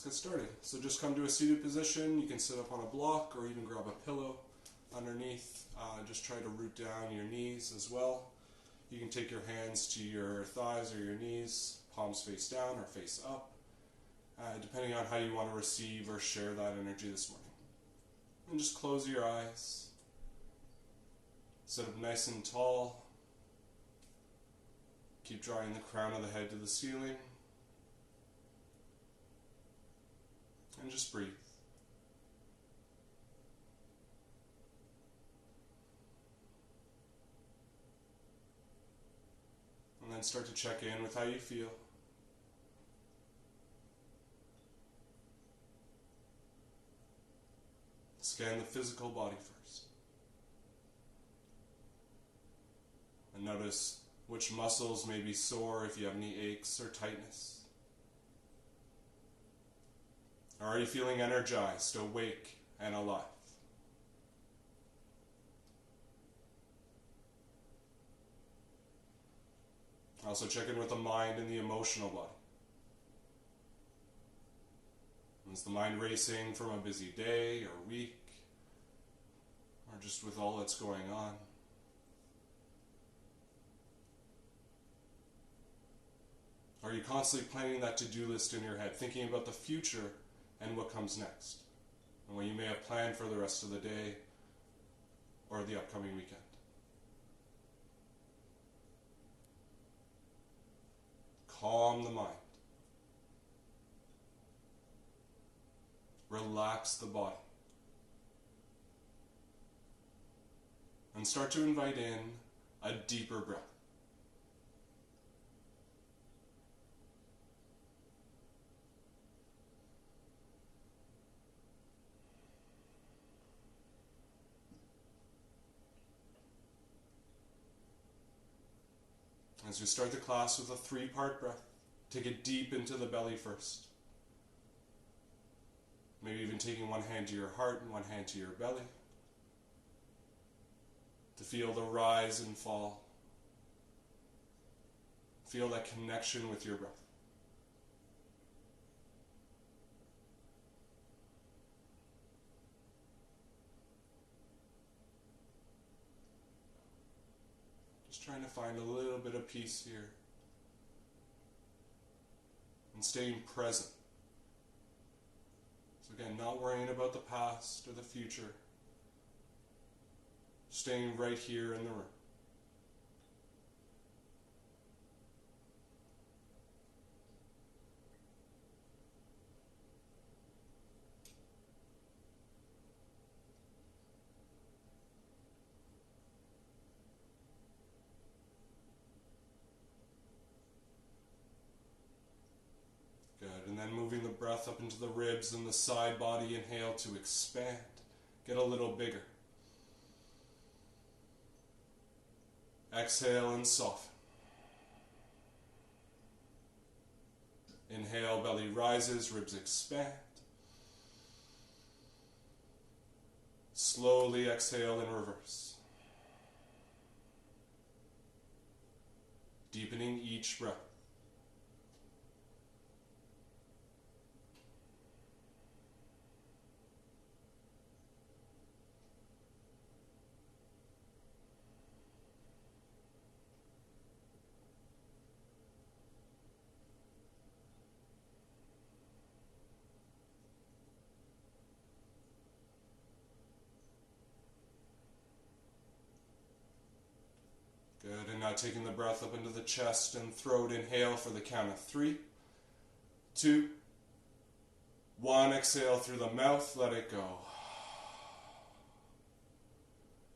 get started. So just come to a seated position. You can sit up on a block or even grab a pillow underneath. Just try to root down your knees as well. You can take your hands to your thighs or your knees, palms face down or face up, depending on how you want to receive or share that energy this morning. And just close your eyes. Sit up nice and tall. Keep drawing the crown of the head to the ceiling. And just breathe. And then start to check in with how you feel. Scan the physical body first. And notice which muscles may be sore, if you have any aches or tightness. Are you feeling energized, awake, and alive? Also check in with the mind and the emotional body. Is the mind racing from a busy day or week, or just with all that's going on? Are you constantly planning that to-do list in your head, thinking about the future and what comes next, and what you may have planned for the rest of the day or the upcoming weekend? Calm the mind. Relax the body. And start to invite in a deeper breath. As we start the class with a 3-part breath, take it deep into the belly first. Maybe even taking one hand to your heart and one hand to your belly, to feel the rise and fall. Feel that connection with your breath. Just trying to find a little bit of peace here and staying present. So again, not worrying about the past or the future. Staying right here in the room. Good, and then moving the breath up into the ribs and the side body, inhale to expand, get a little bigger. Exhale and soften. Inhale, belly rises, ribs expand. Slowly exhale in reverse. Deepening each breath. Good, and now taking the breath up into the chest and throat, inhale for the count of 3, 2, 1, exhale through the mouth, let it go.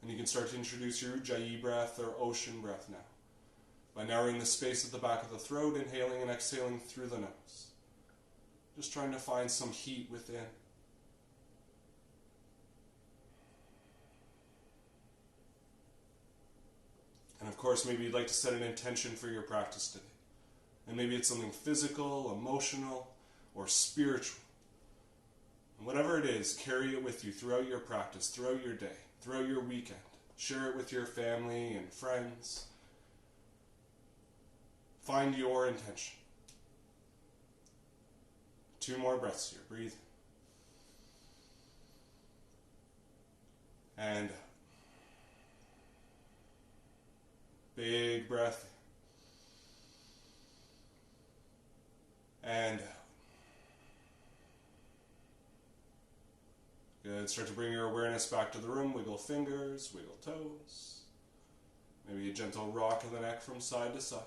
And you can start to introduce your Ujjayi breath or ocean breath now, by narrowing the space at the back of the throat, inhaling and exhaling through the nose. Just trying to find some heat within. And of course, maybe you'd like to set an intention for your practice today. And maybe it's something physical, emotional, or spiritual. And whatever it is, carry it with you throughout your practice, throughout your day, throughout your weekend. Share it with your family and friends. Find your intention 2 more breaths here. Breathe. And big breath. And good. Start to bring your awareness back to the room. Wiggle fingers, wiggle toes. Maybe a gentle rock of the neck from side to side.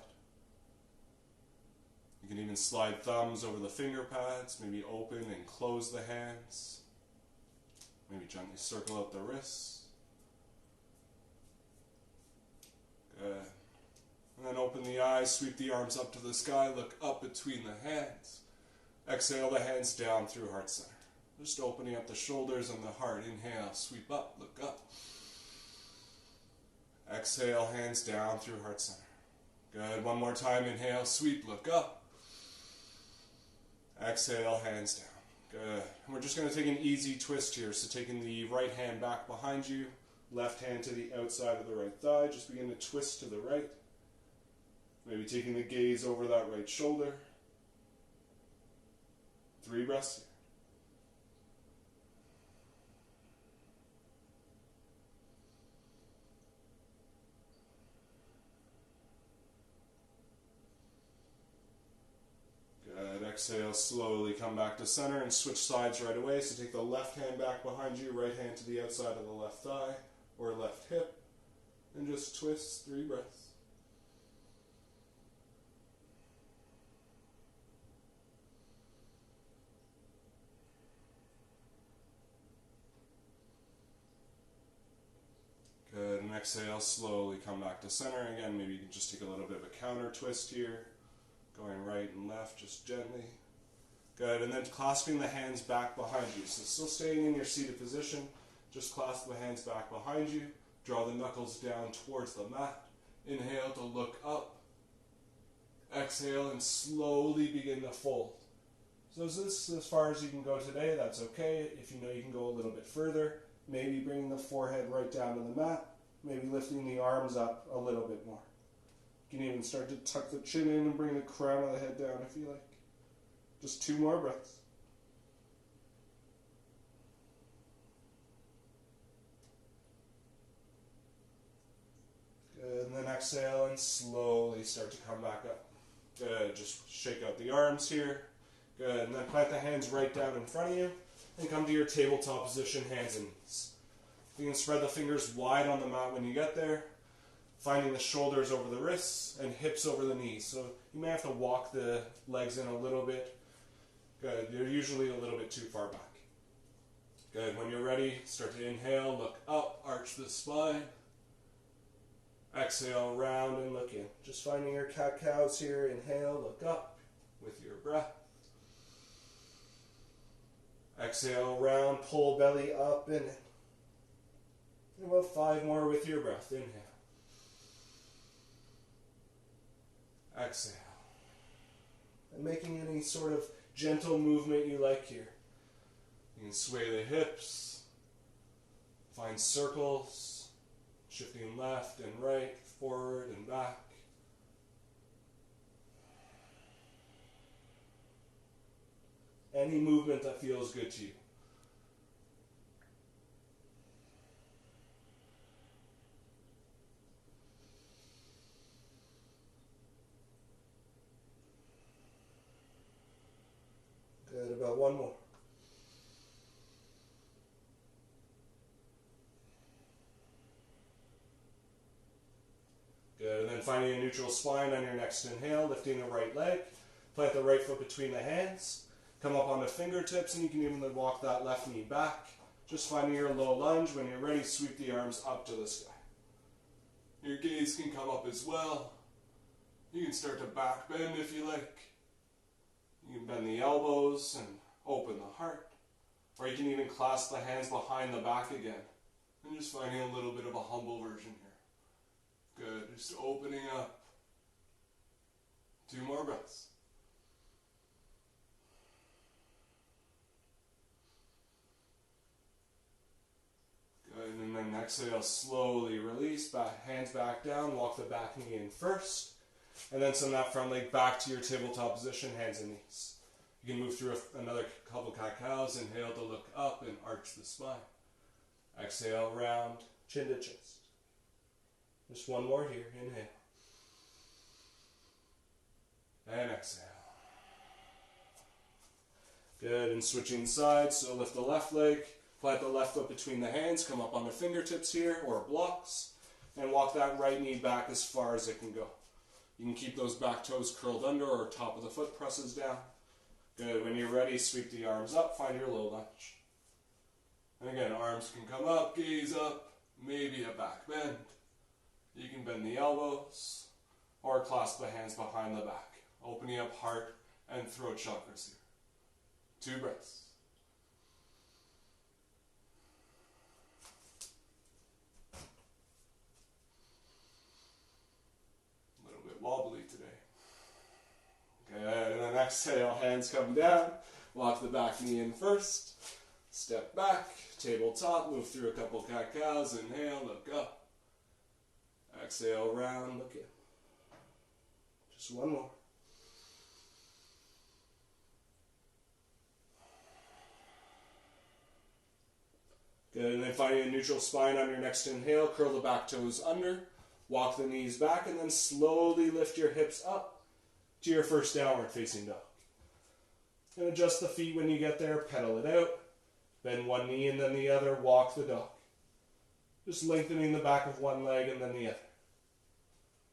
You can even slide thumbs over the finger pads. Maybe open and close the hands. Maybe gently circle out the wrists. Good. And then open the eyes, sweep the arms up to the sky, look up between the hands. Exhale the hands down through heart center. Just opening up the shoulders and the heart. Inhale, sweep up, look up. Exhale, hands down through heart center. Good. One more time. Inhale, sweep, look up. Exhale, hands down. Good. And we're just going to take an easy twist here. So taking the right hand back behind you, left hand to the outside of the right thigh. Just begin to twist to the right. Maybe taking the gaze over that right shoulder. 3 breaths here. Good. Exhale, slowly come back to center and switch sides right away. So take the left hand back behind you, right hand to the outside of the left thigh or left hip, and just twist. 3 breaths. Good, and exhale, slowly come back to center. Again, maybe you can just take a little bit of a counter twist here, going right and left, just gently. Good, and then clasping the hands back behind you. So still staying in your seated position, just clasp the hands back behind you, draw the knuckles down towards the mat. Inhale to look up. Exhale and slowly begin to fold. So is this as far as you can go today? That's okay. If you know you can go a little bit further, maybe bringing the forehead right down to the mat, maybe lifting the arms up a little bit more. You can even start to tuck the chin in and bring the crown of the head down if you like. Just 2 more breaths. Good, and then exhale and slowly start to come back up. Good, just shake out the arms here. Good, and then plant the hands right down in front of you and come to your tabletop position, hands and knees. You can spread the fingers wide on the mat when you get there, finding the shoulders over the wrists and hips over the knees. So you may have to walk the legs in a little bit. Good, you're usually a little bit too far back. Good, when you're ready, start to inhale, look up, arch the spine. Exhale, round and look in. Just finding your cat-cows here. Inhale, look up with your breath. Exhale, round, pull belly up and in. And about 5 more with your breath. Inhale. Exhale. And making any sort of gentle movement you like here. You can sway the hips, find circles, shifting left and right, forward and back. Any movement that feels good to you. Good, about 1 more. Good, and then finding a neutral spine on your next inhale, lifting the right leg, plant the right foot between the hands, come up onto fingertips, and you can even walk that left knee back. Just finding your low lunge. When you're ready, sweep the arms up to the sky. Your gaze can come up as well. You can start to back bend if you like. You can bend the elbows and open the heart. Or you can even clasp the hands behind the back again. And just finding a little bit of a humble version here. Good, just opening up. 2 more breaths. Good, and then exhale, slowly release, back, hands back down, walk the back knee in first. And then send that front leg back to your tabletop position, hands and knees. You can move through another couple cat-cows. Inhale to look up and arch the spine. Exhale, round, chin to chest. Just one more here. Inhale. And exhale. Good, and switching sides, so lift the left leg, plant the left foot between the hands, come up on the fingertips here, or blocks, and walk that right knee back as far as it can go. You can keep those back toes curled under or top of the foot presses down. Good, when you're ready, sweep the arms up, find your low lunge. And again, arms can come up, gaze up, maybe a back bend. You can bend the elbows, or clasp the hands behind the back, opening up heart and throat chakras here. 2 breaths. A little bit wobbly today. Good, and then exhale, hands come down. Walk the back knee in first. Step back, tabletop, move through a couple cat-cows. Inhale, look up. Exhale, round, look in. Just one more. Good, and then finding a neutral spine on your next inhale, curl the back toes under, walk the knees back, and then slowly lift your hips up to your first downward facing dog. And adjust the feet when you get there, pedal it out, bend one knee and then the other, walk the dog. Just lengthening the back of one leg and then the other.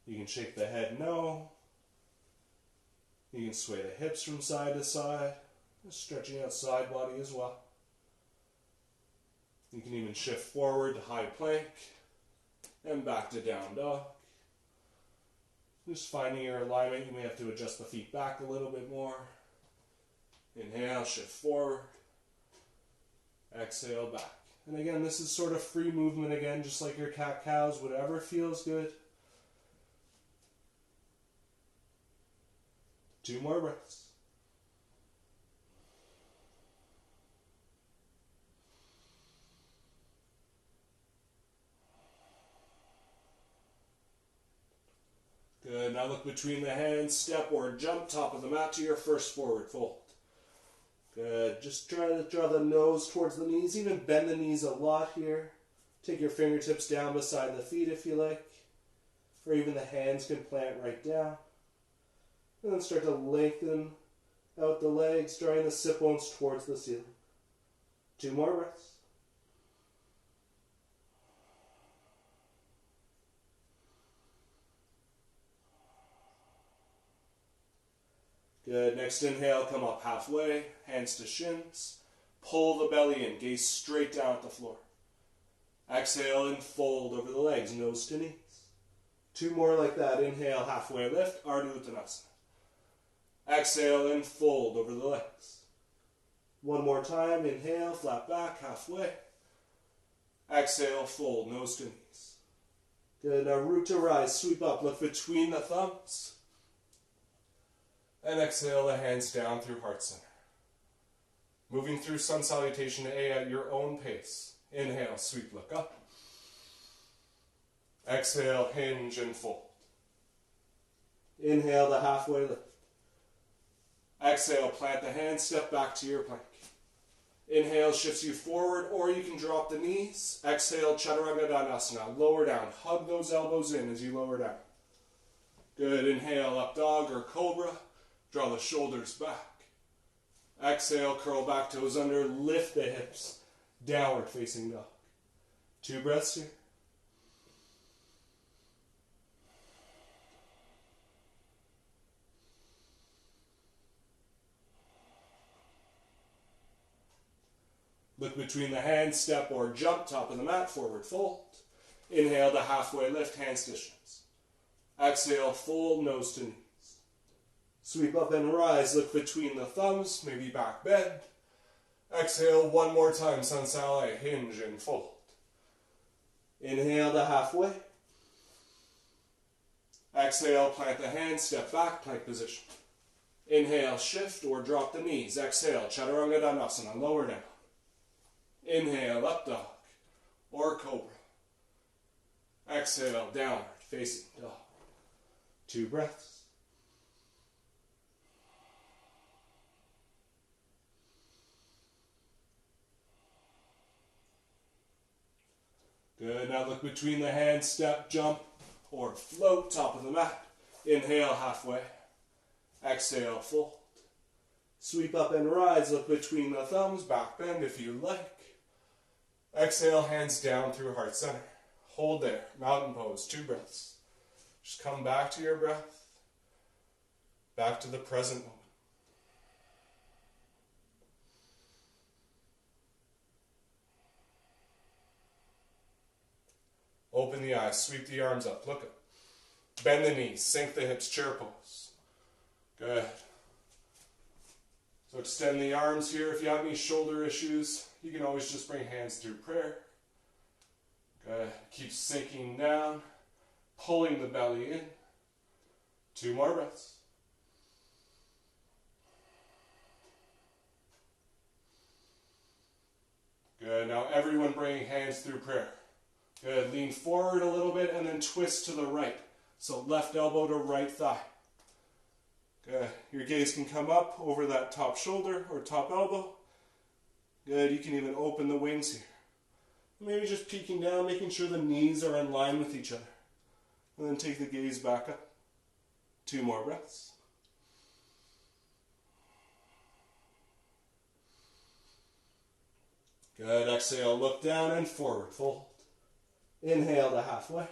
You can shake the head no. You can sway the hips from side to side, just stretching out side body as well. You can even shift forward to high plank and back to down dog. Just finding your alignment. You may have to adjust the feet back a little bit more. Inhale, shift forward. Exhale, back. And again, this is sort of free movement again, just like your cat-cows, whatever feels good. 2 more breaths. Good, now look between the hands, step or jump top of the mat to your first forward fold. Good, just try to draw the nose towards the knees, even bend the knees a lot here. Take your fingertips down beside the feet if you like, or even the hands can plant right down. And then start to lengthen out the legs, drawing the sit bones towards the ceiling. 2 more breaths. Good. Next inhale, come up halfway, hands to shins. Pull the belly in, gaze straight down at the floor. Exhale and fold over the legs, nose to knees. 2 more like that. Inhale, halfway lift, Ardha Uttanasana. Exhale and fold over the legs. 1 more time. Inhale, flat back, halfway. Exhale, fold, nose to knees. Good. Now root to rise, sweep up, look between the thumbs. And exhale the hands down through heart center. Moving through sun salutation A at your own pace. Inhale, sweep, look up. Exhale, hinge and fold. Inhale the halfway lift. Exhale, plant the hands, step back to your plank. Inhale shifts you forward, or you can drop the knees. Exhale, Chaturanga Dandasana, lower down. Hug those elbows in as you lower down. Good, inhale, up dog or cobra. Draw the shoulders back. Exhale, curl back toes under, lift the hips. Downward facing dog. 2 breaths here. Look between the hands, step or jump, top of the mat, forward fold. Inhale to halfway lift, hands to shins. Exhale, fold, nose to knees. Sweep up and rise, look between the thumbs, maybe back bend. Exhale, 1 more time, sun sal, hinge and fold. Inhale to halfway. Exhale, plant the hands, step back, plank position. Inhale, shift or drop the knees. Exhale, Chaturanga Dandasana, lower down. Inhale, up dog or cobra. Exhale, downward facing dog. 2 breaths. Good. Now look between the hands, step, jump, or float, top of the mat. Inhale, halfway. Exhale, fold. Sweep up and rise. Look between the thumbs, back bend if you like. Exhale, hands down through heart center. Hold there. Mountain pose, 2 breaths. Just come back to your breath. Back to the present moment. Open the eyes, sweep the arms up, look up. Bend the knees, sink the hips, chair pose. Good. So extend the arms here. If you have any shoulder issues, you can always just bring hands through prayer. Good. Keep sinking down, pulling the belly in. 2 more breaths. Good. Now everyone bringing hands through prayer. Good. Lean forward a little bit and then twist to the right. So left elbow to right thigh. Good. Your gaze can come up over that top shoulder or top elbow. Good. You can even open the wings here. Maybe just peeking down, making sure the knees are in line with each other. And then take the gaze back up. 2 more breaths. Good. Exhale, look down and forward fold. Inhale to halfway.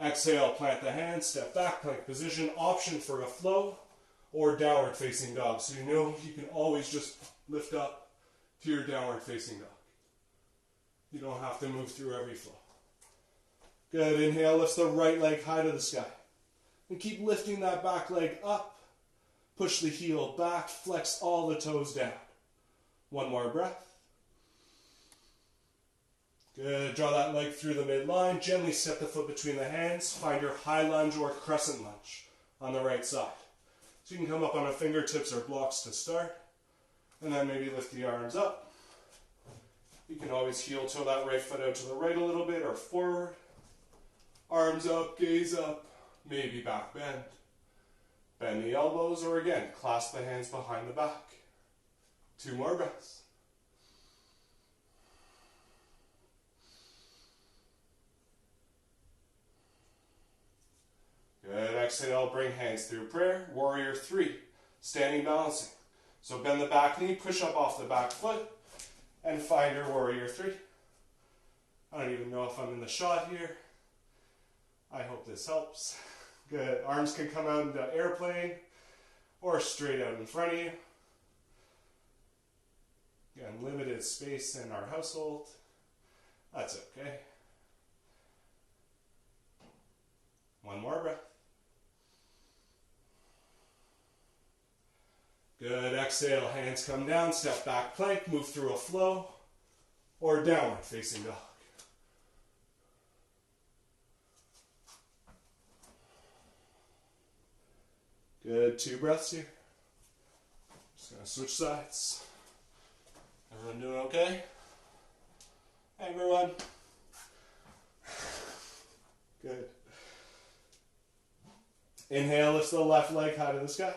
Exhale, plant the hands, step back, plank position. Option for a flow or downward facing dog. So you know you can always just lift up to your downward facing dog. You don't have to move through every flow. Good. Inhale, lifts the right leg high to the sky. And keep lifting that back leg up. Push the heel back, flex all the toes down. 1 more breath. Good. Draw that leg through the midline. Gently step the foot between the hands. Find your high lunge or crescent lunge on the right side. So you can come up on a fingertips or blocks to start. And then maybe lift the arms up. You can always heel toe that right foot out to the right a little bit or forward. Arms up, gaze up, maybe back bend. Bend the elbows or again, clasp the hands behind the back. 2 more breaths. Good. Exhale, bring hands through prayer. Warrior 3, standing balancing. So bend the back knee, push up off the back foot, and find your warrior 3. I don't even know if I'm in the shot here. I hope this helps. Good. Arms can come out into airplane or straight out in front of you. Again, limited space in our household. That's okay. 1 more breath. Good. Exhale, hands come down, step back plank, move through a flow or downward facing dog. Good. 2 breaths here. Just going to switch sides. Everyone doing okay? Hey, everyone. Good. Inhale, lifts the left leg high to the sky.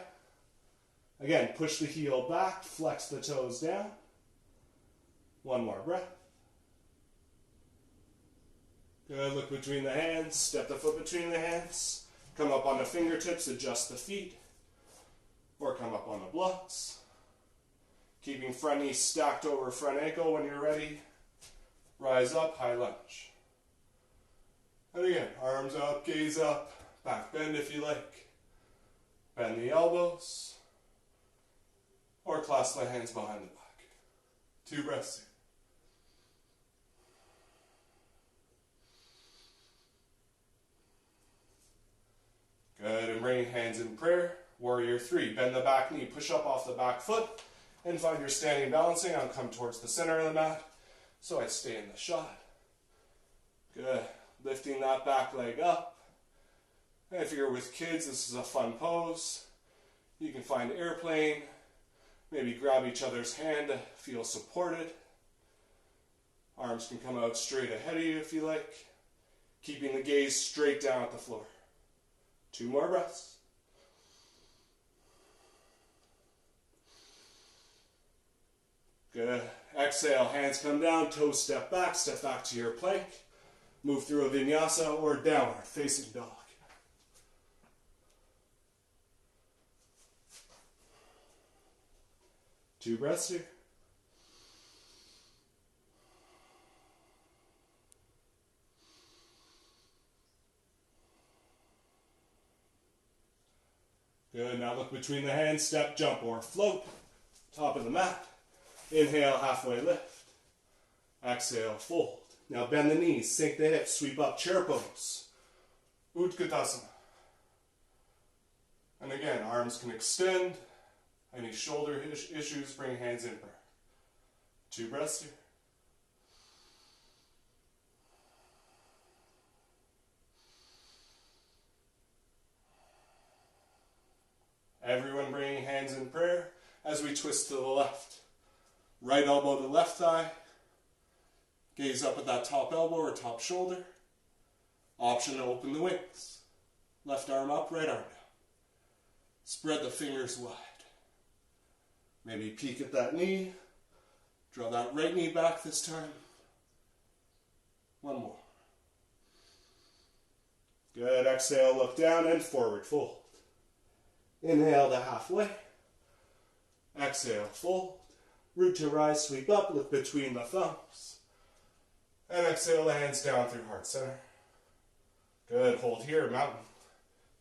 Again, push the heel back, flex the toes down. 1 more breath. Good. Look between the hands, step the foot between the hands. Come up on the fingertips, adjust the feet. Or come up on the blocks. Keeping front knee stacked over front ankle when you're ready. Rise up, high lunge. And again, arms up, gaze up, back bend if you like. Bend the elbows. Or clasp the hands behind the back. 2 breaths here. Good, and bring hands in prayer. Warrior 3, bend the back knee, push up off the back foot, and find your standing balancing. I'll come towards the center of the mat, so I stay in the shot. Good, lifting that back leg up. And if you're with kids, this is a fun pose. You can find airplane, maybe grab each other's hand to feel supported. Arms can come out straight ahead of you if you like, keeping the gaze straight down at the floor. 2 more breaths. Good. Exhale, hands come down, toes step back to your plank. Move through a vinyasa or downward facing dog. Two breaths here. Good, now look between the hands, step, jump, or float. Top of the mat. Inhale, halfway lift. Exhale, fold. Now bend the knees, sink the hips, sweep up, chair pose. Utkatasana. And again, arms can extend. Any shoulder issues, bring hands in prayer. Two breaths here. Everyone bringing hands in prayer as we twist to the left. Right elbow to left thigh. Gaze up at that top elbow or top shoulder. Option to open the wings. Left arm up, right arm down. Spread the fingers wide. Maybe peek at that knee. Draw that right knee back this time. One more. Good. Exhale, look down and forward fold. Inhale to halfway. Exhale, fold. Root to rise, sweep up, look between the thumbs. And exhale the hands down through heart center. Good. Hold here, mountain.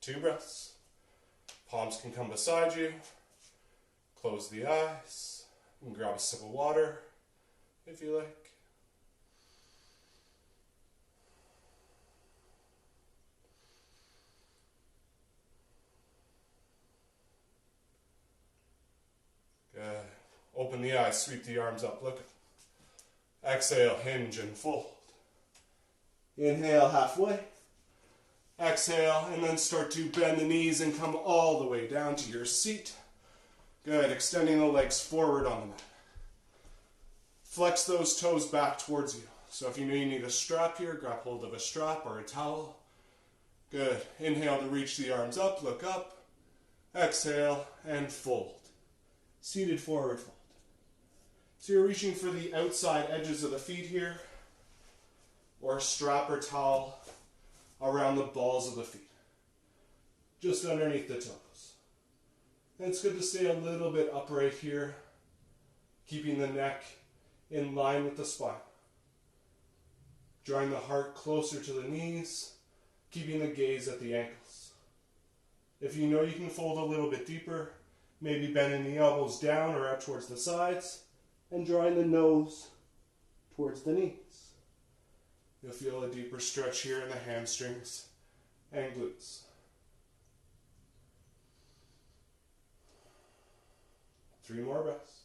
Two breaths. Palms can come beside you. Close the eyes. You can grab a sip of water if you like. Good. Open the eyes, sweep the arms up, look. Exhale, hinge and fold. Inhale, halfway. Exhale, and then start to bend the knees and come all the way down to your seat. Good, extending the legs forward on the mat. Flex those toes back towards you. So if you know you need a strap here, grab hold of a strap or a towel. Good. Inhale to reach the arms up, look up. Exhale and fold. Seated forward fold. So you're reaching for the outside edges of the feet here, or a strap or towel around the balls of the feet, just underneath the toes. And it's good to stay a little bit upright here, keeping the neck in line with the spine. Drawing the heart closer to the knees, keeping the gaze at the ankles. If you know you can fold a little bit deeper, maybe bending the elbows down or out towards the sides, and drawing the nose towards the knees. You'll feel a deeper stretch here in the hamstrings and glutes. Three more breaths.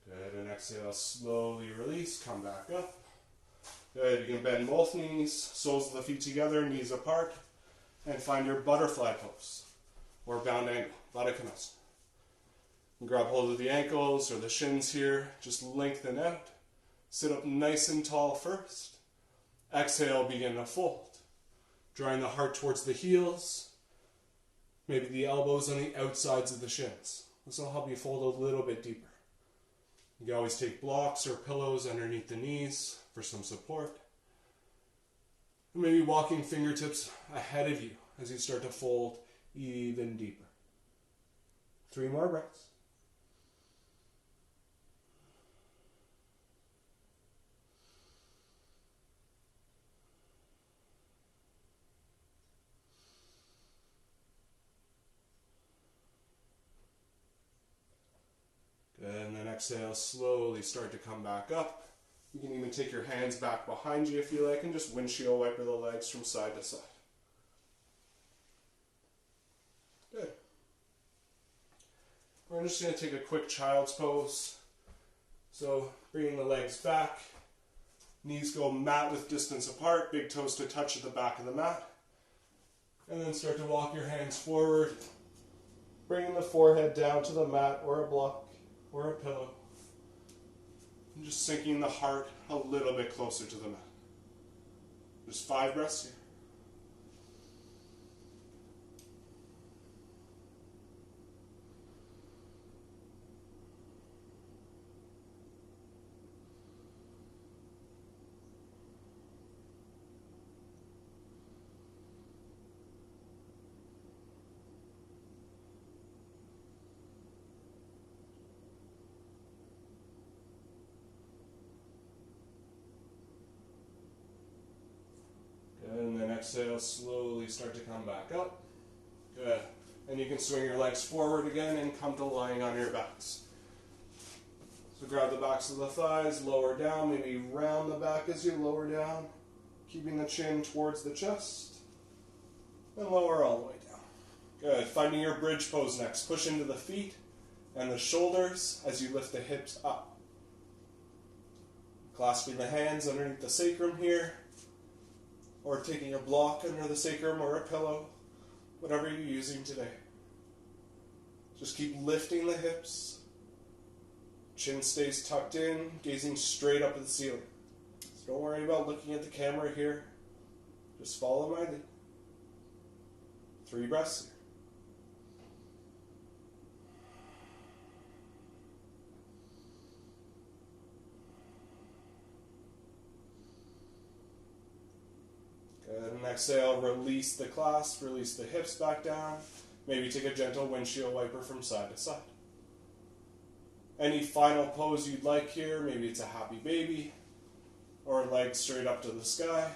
Good, and exhale, slowly release, come back up. Good, you can bend both knees, soles of the feet together, knees apart, and find your butterfly pose, or bound angle, Baddha Konasana. Grab hold of the ankles or the shins here, just lengthen out. Sit up nice and tall first. Exhale, begin to fold. Drawing the heart towards the heels, maybe the elbows on the outsides of the shins. This will help you fold a little bit deeper. You can always take blocks or pillows underneath the knees for some support. And maybe walking fingertips ahead of you as you start to fold even deeper. Three more breaths. Good, and then exhale, slowly start to come back up. You can even take your hands back behind you if you like and just windshield wiper the legs from side to side. Good. We're just going to take a quick child's pose. So bringing the legs back, knees go mat width distance apart, big toes to touch at the back of the mat. And then start to walk your hands forward, bringing the forehead down to the mat or a block or a pillow. And just sinking the heart a little bit closer to the mat. Just 5 breaths here. exhale, slowly start to come back up. Good. And you can swing your legs forward again and come to lying on your backs. So grab the backs of the thighs, lower down, maybe round the back as you lower down, keeping the chin towards the chest, and lower all the way down. Good. Finding your bridge pose next. Push into the feet and the shoulders as you lift the hips up. Clasping the hands underneath the sacrum here, or taking a block under the sacrum or a pillow, whatever you're using today. Just keep lifting the hips. Chin stays tucked in, gazing straight up at the ceiling. So don't worry about looking at the camera here. Just follow my lead. 3 breaths here. Good. And exhale, release the clasp, release the hips back down. Maybe take a gentle windshield wiper from side to side. Any final pose you'd like here, maybe it's a happy baby, or legs straight up to the sky.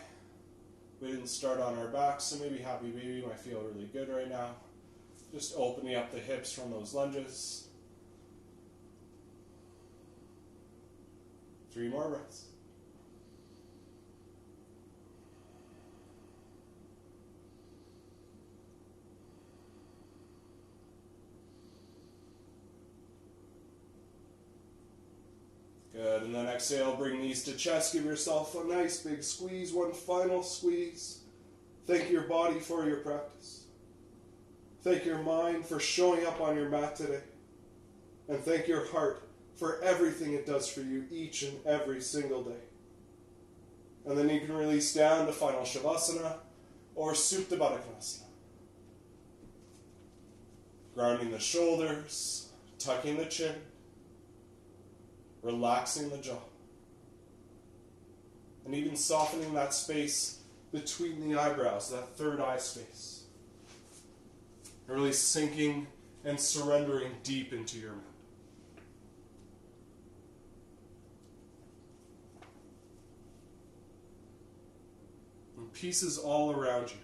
We didn't start on our backs, so maybe happy baby might feel really good right now. Just opening up the hips from those lunges. 3 more breaths. Good, and then exhale, bring knees to chest, give yourself a nice big squeeze, one final squeeze. Thank your body for your practice. Thank your mind for showing up on your mat today. And thank your heart for everything it does for you each and every single day. And then you can release down to final Shavasana or Supta Baddha Konasana. Grounding the shoulders, tucking the chin, relaxing the jaw, and even softening that space between the eyebrows, that third eye space. And really sinking and surrendering deep into your mat. And peace is all around you.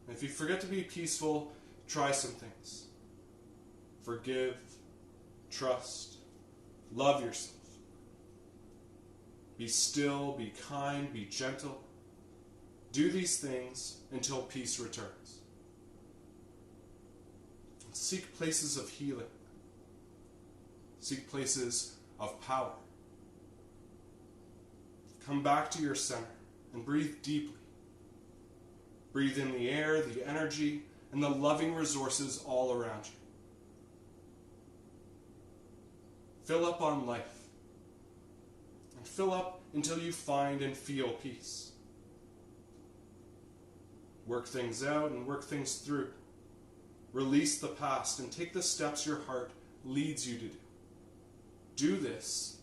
And if you forget to be peaceful, try some things. Forgive, trust, love yourself. Be still, be kind, be gentle. Do these things until peace returns. Seek places of healing. Seek places of power. Come back to your center and breathe deeply. Breathe in the air, the energy, and the loving resources all around you. Fill up on life. And fill up until you find and feel peace. Work things out and work things through. Release the past and take the steps your heart leads you to do. Do this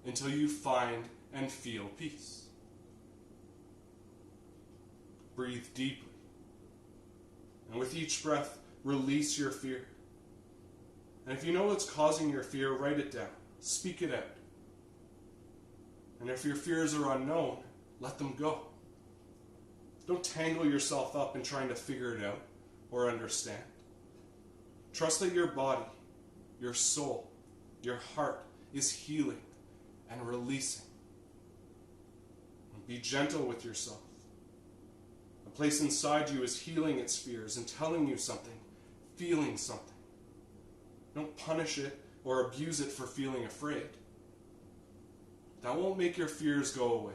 until you find and feel peace. Breathe deeply. And with each breath, release your fear. And if you know what's causing your fear, write it down. Speak it out. And if your fears are unknown, let them go. Don't tangle yourself up in trying to figure it out or understand. Trust that your body, your soul, your heart is healing and releasing. And be gentle with yourself. A place inside you is healing its fears and telling you something, feeling something. Don't punish it or abuse it for feeling afraid. That won't make your fears go away.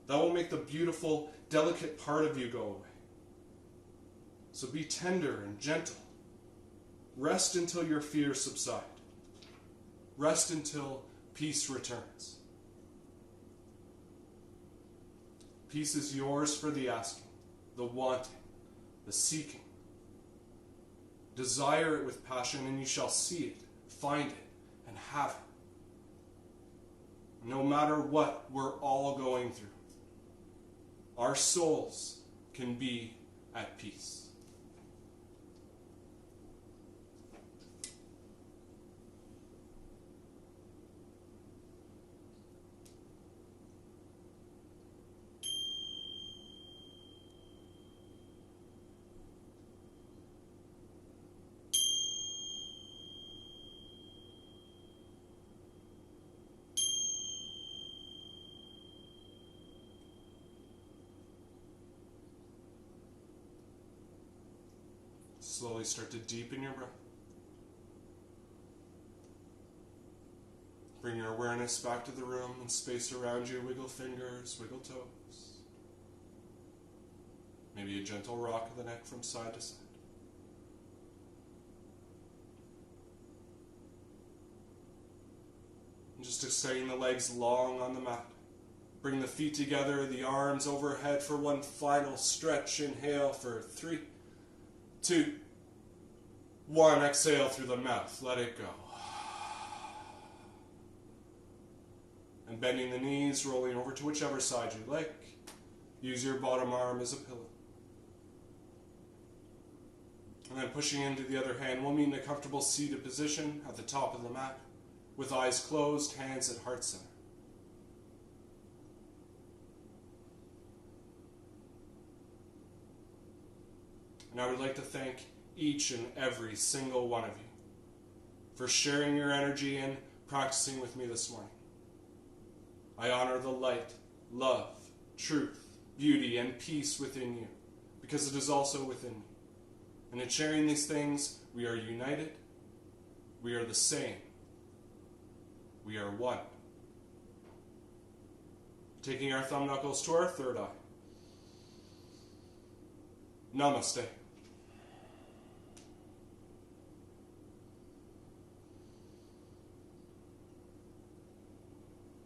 That won't make the beautiful, delicate part of you go away. So be tender and gentle. Rest until your fears subside. Rest until peace returns. Peace is yours for the asking, the wanting, the seeking. Desire it with passion, and you shall see it, find it, and have it. No matter what we're all going through, our souls can be at peace. Slowly start to deepen your breath. Bring your awareness back to the room and space around you. Wiggle fingers, wiggle toes. Maybe a gentle rock of the neck from side to side. And just extending the legs long on the mat. Bring the feet together, the arms overhead for one final stretch. Inhale for 3, 2, 1. Exhale through the mouth. Let it go. And bending the knees, rolling over to whichever side you like. Use your bottom arm as a pillow. And then pushing into the other hand, we'll meet in a comfortable seated position at the top of the mat, with eyes closed, hands at heart center. And I would like to thank each and every single one of you for sharing your energy and practicing with me this morning. I honor the light, love, truth, beauty, and peace within you, because it is also within me. And in sharing these things, we are united, we are the same, we are one. Taking our thumb knuckles to our third eye. Namaste.